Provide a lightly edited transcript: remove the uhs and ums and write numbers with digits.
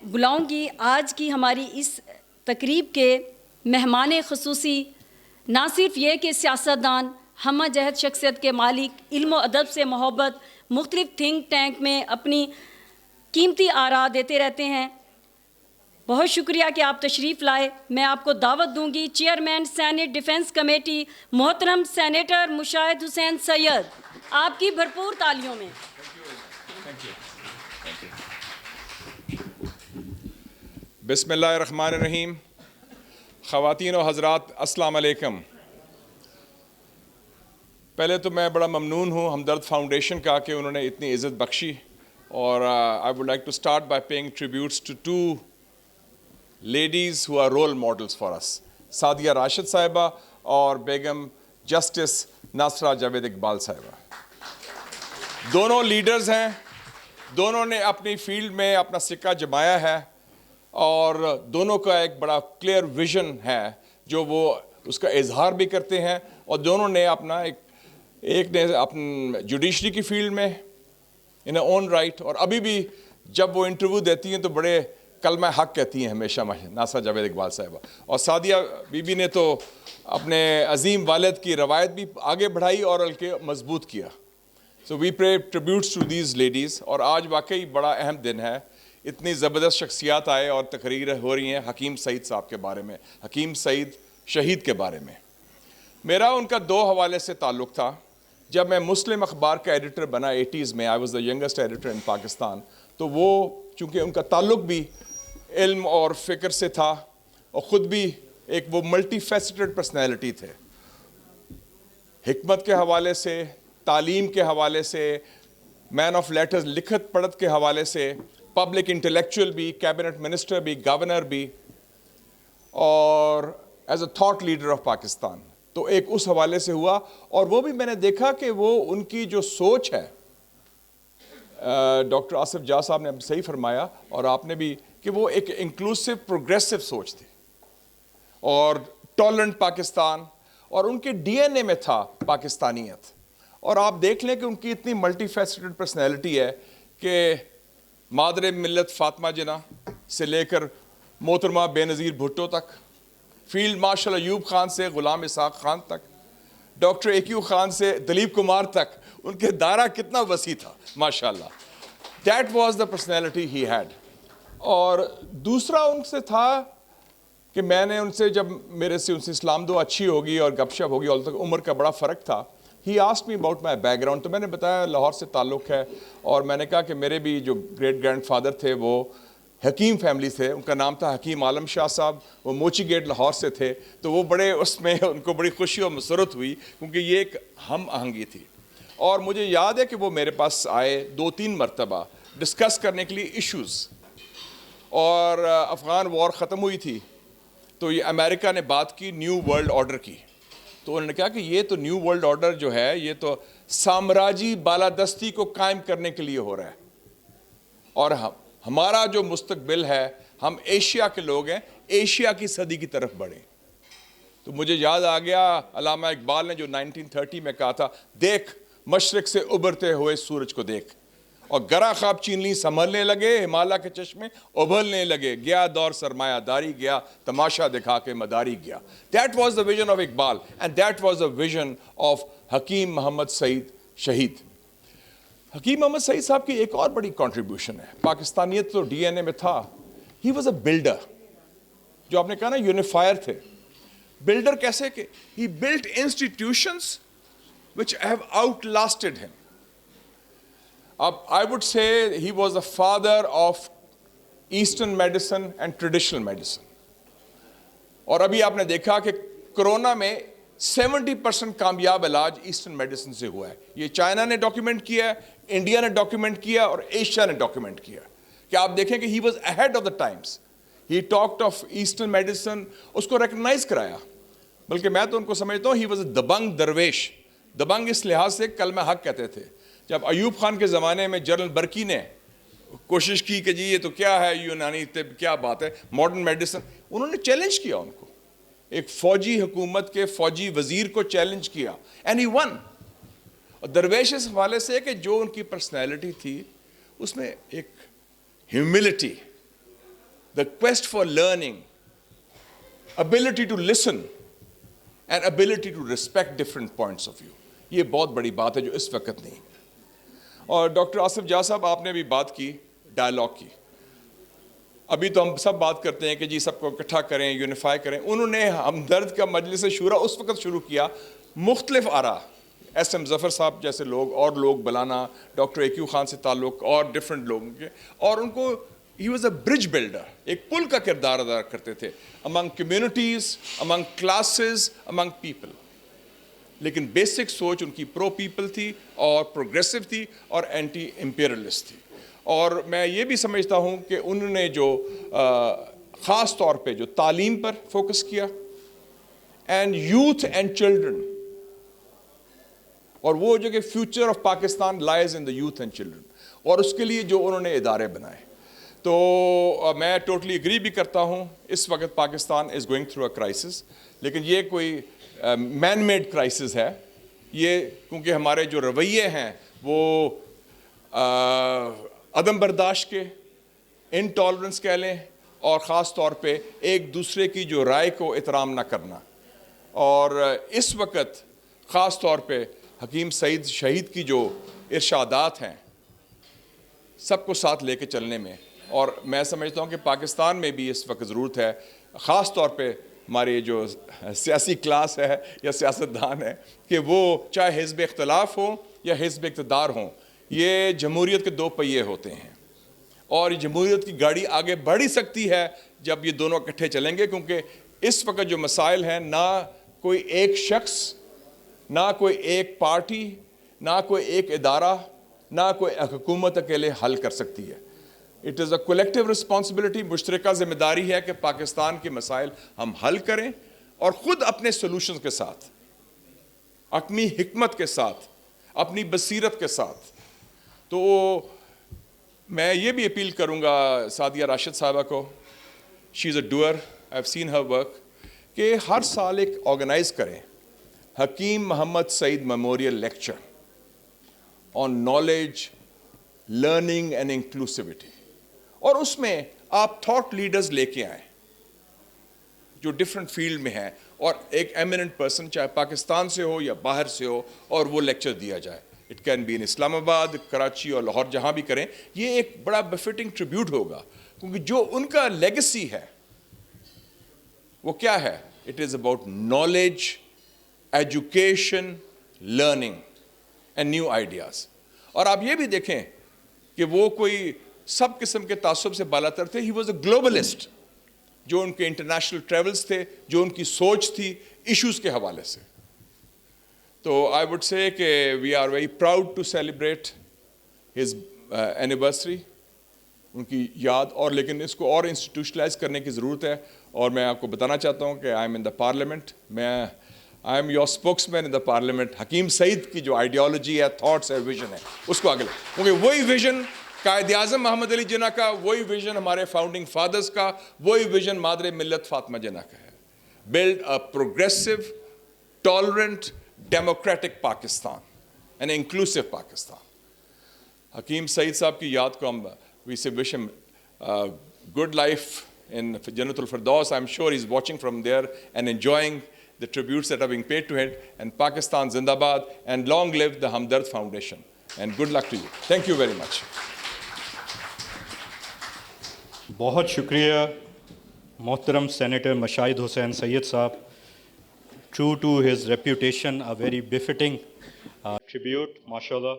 بلاؤں گی آج کی ہماری اس تقریب کے مہمان خصوصی نہ صرف یہ کہ سیاستدان، ہمہ جہت شخصیت کے مالک، علم و ادب سے محبت، مختلف تھنک ٹینک میں اپنی قیمتی آراء دیتے رہتے ہیں. بہت شکریہ کہ آپ تشریف لائے. میں آپ کو دعوت دوں گی چیئرمین سینٹ ڈیفنس کمیٹی محترم سینیٹر مشاہد حسین سید. آپ کی بھرپور تالیوں میں. بسم اللہ الرحمن الرحیم. خواتین و حضرات السلام علیکم. پہلے تو میں بڑا ممنون ہوں ہمدرد فاؤنڈیشن کا کہ انہوں نے اتنی عزت بخشی، اور I would like to start by paying tributes to two ladies who are role models for us. Sadia Rashid صاحبہ اور بیگم جسٹس ناصرہ جاوید اقبال صاحبہ. دونوں لیڈرز ہیں، دونوں نے اپنی فیلڈ میں اپنا سکہ جمایا ہے، اور دونوں کا ایک بڑا کلیئر ویژن ہے جو وہ اس کا اظہار بھی کرتے ہیں. اور دونوں نے اپنا ایک نے اپنے جوڈیشری کی فیلڈ میں ان اون رائٹ، اور ابھی بھی جب وہ انٹرویو دیتی ہیں تو بڑے کلمہ حق کہتی ہیں ہمیشہ ناصرہ جاوید اقبال صاحبہ. اور سعدیہ بی بی نے تو اپنے عظیم والد کی روایت بھی آگے بڑھائی اور بلکہ مضبوط کیا. So we pay tributes to these ladies. اور آج واقعی بڑا اہم دن ہے. اتنی زبردست شخصیات آئے اور تقریر ہو رہی ہیں حکیم سعید صاحب کے بارے میں، حکیم سعید شہید کے بارے میں. میرا ان کا دو حوالے سے تعلق تھا. جب میں مسلم اخبار کا ایڈیٹر بنا 80s میں، I was the youngest editor in Pakistan, تو وہ چونکہ ان کا تعلق بھی علم اور فکر سے تھا، اور خود بھی ایک وہ ملٹی فیسٹڈ پرسنالٹی تھے. حکمت کے حوالے سے، تعلیم کے حوالے سے، مین آف لیٹرز لکھت پڑھت کے حوالے سے، پبلک انٹلیکچوئل بھی، کیبنٹ منسٹر بھی، گورنر بھی، اور as a thought leader of Pakistan. تو ایک اس حوالے سے ہوا. اور وہ بھی میں نے دیکھا کہ وہ ان کی جو سوچ ہے، ڈاکٹر آصف جا صاحب نے صحیح فرمایا اور آپ نے بھی، کہ وہ ایک انکلوسو پروگریسو سوچ تھی اور ٹالرنٹ پاکستان، اور ان کے ڈی این اے میں تھا پاکستانیت. اور آپ دیکھ لیں کہ ان کی اتنی ملٹی فیسٹڈ پرسنالٹی ہے کہ مادر ملت فاطمہ جناح سے لے کر محترمہ بے نظیر بھٹو تک، فیلڈ مارشل ایوب خان سے غلام اسحاق خان تک، ڈاکٹر اے کیو خان سے دلیپ کمار تک، ان کے دائرہ کتنا وسیع تھا ماشاءاللہ. That was the personality he had. اور دوسرا ان سے تھا کہ میں نے ان سے جب میرے سے ان سے اسلام دو اچھی ہوگی اور گپ شپ ہوگی، اور تک عمر کا بڑا فرق تھا. He asked me about my background. تو میں نے بتایا لاہور سے تعلق ہے، اور میں نے کہا کہ میرے بھی جو گریٹ گرینڈ فادر تھے وہ حکیم فیملی تھے، ان کا نام تھا حکیم عالم شاہ صاحب، وہ موچی گیٹ لاہور سے تھے. تو وہ بڑے اس میں ان کو بڑی خوشی اور مسرت ہوئی، کیونکہ یہ ایک ہم آہنگی تھی. اور مجھے یاد ہے کہ وہ میرے پاس آئے 2-3 مرتبہ ڈسکس کرنے کے لیے ایشوز. اور افغان وار ختم ہوئی تھی تو یہ امریکہ نے بات کی نیو ورلڈ آرڈر کی. تو انہوں نے کہا کہ یہ تو نیو ورلڈ آرڈر جو ہے یہ تو سامراجی بالادستی کو قائم کرنے کے لیے ہو رہا ہے، اور ہمارا جو مستقبل ہے، ہم ایشیا کے لوگ ہیں، ایشیا کی صدی کی طرف بڑھیں. تو مجھے یاد آ گیا علامہ اقبال نے جو 1930 میں کہا تھا، دیکھ مشرق سے ابھرتے ہوئے سورج کو دیکھ، اور گرا خواب چین لی سنبھلنے لگے، ہمالیہ کے چشمے ابھلنے لگے، گیا دور سرمایہ داری گیا، تماشا دکھا کے مداری گیا. That was the vision of Iqbal, and that was the vision of حکیم محمد سعید شہید. حکیم محمد سعید صاحب کی ایک اور بڑی کنٹریبیوشن ہے. پاکستانیت تو ڈی این اے میں تھا. He was a builder. جو آپ نے کہا نا یونیفائر تھے. بلڈر کیسے کہ he built institutions which have outlasted him. I would say he was the father of Eastern medicine and traditional medicine. اور ابھی آپ نے دیکھا کہ کرونا میں 70% کامیاب علاج ایسٹرن میڈیسن سے ہوا ہے. یہ چائنا نے ڈاکیومنٹ کیا ہے، انڈیا نے ڈاکیومنٹ کیا، اور ایشیا نے ڈاکیومنٹ کیا کہ آپ دیکھیں کہ he was ahead of the times. He talked of Eastern medicine، اس کو ریکگنائز کرایا. بلکہ میں تو ان کو سمجھتا ہوں he was a دبنگ درویش. دبنگ اس لحاظ سے کلمہ حق کہتے تھے. جب ایوب خان کے زمانے میں جنرل برکی نے کوشش کی کہ جی یہ تو کیا ہے یونانی طب، کیا بات ہے ماڈرن میڈیسن، انہوں نے چیلنج کیا ان کو، ایک فوجی حکومت کے فوجی وزیر کو چیلنج کیا، اینڈ ہی ون. اور درویش اس حوالے سے کہ جو ان کی پرسنالٹی تھی اس میں ایک humility the quest for learning, ability to listen, and ability to respect different points of view. یہ بہت بڑی بات ہے جو اس وقت نہیں. اور ڈاکٹر آصف جا صاحب آپ نے بھی بات کی ڈائلاگ کی. ابھی تو ہم سب بات کرتے ہیں کہ جی سب کو اکٹھا کریں, یونیفائی کریں. انہوں نے ہمدرد کا مجلس شورا اس وقت شروع کیا, مختلف آرا, ایس ایم ظفر صاحب جیسے لوگ اور لوگ بلانا, ڈاکٹر اے کیو خان سے تعلق اور ڈفرینٹ لوگوں کے, اور ان کو he was a bridge builder, ایک پل کا کردار ادا کرتے تھے امنگ کمیونٹیز, امنگ کلاسز, امنگ پیپل. لیکن بیسک سوچ ان کی پرو پیپل تھی اور پروگریسو تھی اور اینٹی امپیرلسٹ تھی. اور میں یہ بھی سمجھتا ہوں کہ انہوں نے جو خاص طور پہ جو تعلیم پر فوکس کیا, اینڈ یوتھ اینڈ چلڈرن, اور وہ جو کہ future of Pakistan لائز in the youth and children, اور اس کے لیے جو انہوں نے ادارے بنائے. تو میں ٹوٹلی اگری بھی کرتا ہوں اس وقت Pakistan is going through a crisis, لیکن یہ کوئی مین میڈ کرائسس ہے. یہ کیونکہ ہمارے جو رویے ہیں وہ عدم برداشت کے, انٹالرنس کہہ لیں, اور خاص طور پہ ایک دوسرے کی جو رائے کو احترام نہ کرنا. اور اس وقت خاص طور پہ حکیم سعید شہید کی جو ارشادات ہیں سب کو ساتھ لے کے چلنے میں, اور میں سمجھتا ہوں کہ پاکستان میں بھی اس وقت ضرورت ہے, خاص طور پہ ہمارے جو سیاسی کلاس ہے یا سیاستدان ہے, کہ وہ چاہے حزب اختلاف ہوں یا حزب اقتدار ہوں, یہ جمہوریت کے دو پہیے ہوتے ہیں, اور جمہوریت کی گاڑی آگے بڑھ ہی سکتی ہے جب یہ دونوں اکٹھے چلیں گے. کیونکہ اس وقت جو مسائل ہیں, نہ کوئی ایک شخص, نہ کوئی ایک پارٹی, نہ کوئی ایک ادارہ, نہ کوئی حکومت اکیلے حل کر سکتی ہے. It is a collective responsibility, مشترکہ ذمہ داری ہے کہ پاکستان کے مسائل ہم حل کریں, اور خود اپنے سولوشنز کے ساتھ, اپنی حکمت کے ساتھ, اپنی بصیرت کے ساتھ. تو میں یہ بھی اپیل کروں گا سعدیہ راشد صاحبہ کو, she is a doer, I have seen her work, کہ ہر سال ایک آرگنائز کریں Hakim Muhammad Said memorial lecture on knowledge, learning and inclusivity, اور اس میں آپ تھاٹ لیڈرز لے کے آئیں جو ڈفرینٹ فیلڈ میں ہیں, اور ایک ایمیننٹ پرسن چاہے پاکستان سے ہو یا باہر سے ہو, اور وہ لیکچر دیا جائے. اٹ کین بی ان اسلام آباد, کراچی اور لاہور, جہاں بھی کریں. یہ ایک بڑا بفٹنگ ٹریبیوٹ ہوگا, کیونکہ جو ان کا لیگسی ہے وہ کیا ہے, it is about knowledge, education, learning and new ideas. اور آپ یہ بھی دیکھیں کہ وہ کوئی سب قسم کے تعصب سے بالاتر تھے. ہی واز اے گلوبلسٹ, جو ان کے انٹرنیشنل ٹریولز تھے, جو ان کی سوچ تھی ایشوز کے حوالے سے. تو آئی وڈ سے کہ we are very proud to celebrate his anniversary, ان کی یاد. اور لیکن اس کو اور انسٹیٹیوشنلائز کرنے کی ضرورت ہے. اور میں آپ کو بتانا چاہتا ہوں کہ I am in the parliament, I am your spokesman in the parliament. Hakim Saeed کی جو آئیڈیالوجی ہے, تھاٹس ہے, ویژن ہے, اس کو آگے لیں, کیونکہ وہی ویژن قائد اعظم محمد علی جناح کا, وہی ویژن ہمارے فاؤنڈنگ فادرز کا, وہی ویژن مادر ملت فاطمہ جناح کا ہے. Build a progressive, tolerant, democratic Pakistan, an inclusive Pakistan. Hakim Saeed صاحب کی یاد کو ہم وی سے وش ہم good life in Jannatul Firdaus. I'm sure he's watching from there and enjoying the tributes that are being paid to him. And Pakistan Zindabad, and long live the Hamdard Foundation. And good luck to you. Thank you very much. بہت شکریہ محترم senator Mushahid حسین سید صاحب. True to his reputation, a very befitting tribute, mashallah.